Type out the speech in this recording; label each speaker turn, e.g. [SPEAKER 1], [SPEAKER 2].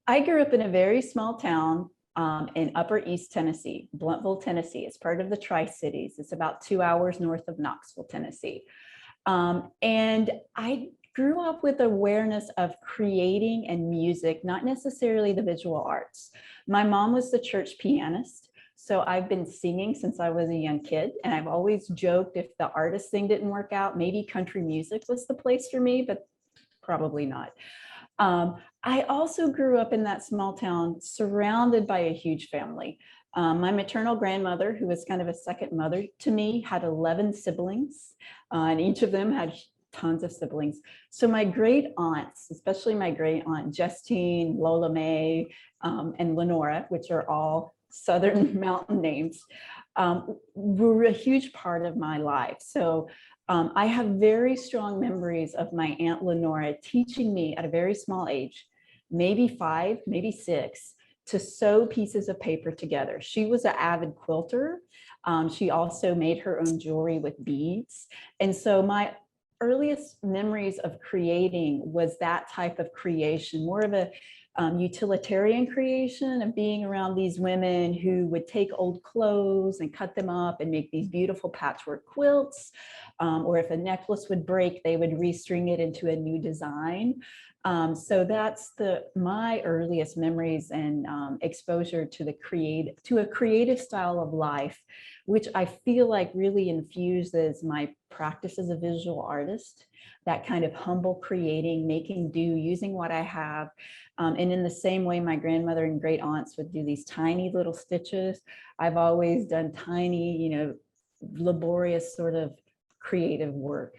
[SPEAKER 1] I grew up in a very small town in Upper East Tennessee, Blountville, Tennessee. It's part of the Tri-Cities. It's about 2 hours north of Knoxville, Tennessee. And I grew up with awareness of creating and music, not necessarily the visual arts. My mom was the church pianist. So I've been singing since I was a young kid. And I've always joked if the artist thing didn't work out, maybe country music was the place for me, but probably not. I also grew up in that small town surrounded by a huge family. My maternal grandmother, who was kind of a second mother to me, had 11 siblings, and each of them had tons of siblings. So my great aunts, especially my great aunt Justine, Lola May, and Lenora, which are all Southern mountain names, were a huge part of my life. So I have very strong memories of my Aunt Lenora teaching me at a very small age, maybe 5, maybe 6, to sew pieces of paper together. She was an avid quilter. She also made her own jewelry with beads. And so my earliest memories of creating was that type of creation, more of a utilitarian creation of being around these women who would take old clothes and cut them up and make these beautiful patchwork quilts. Or if a necklace would break, they would restring it into a new design. So that's my earliest memories and exposure to a creative style of life, which I feel like really infuses my practice as a visual artist, that kind of humble creating, making do, using what I have. And in the same way my grandmother and great aunts would do these tiny little stitches, I've always done tiny, laborious sort of creative work.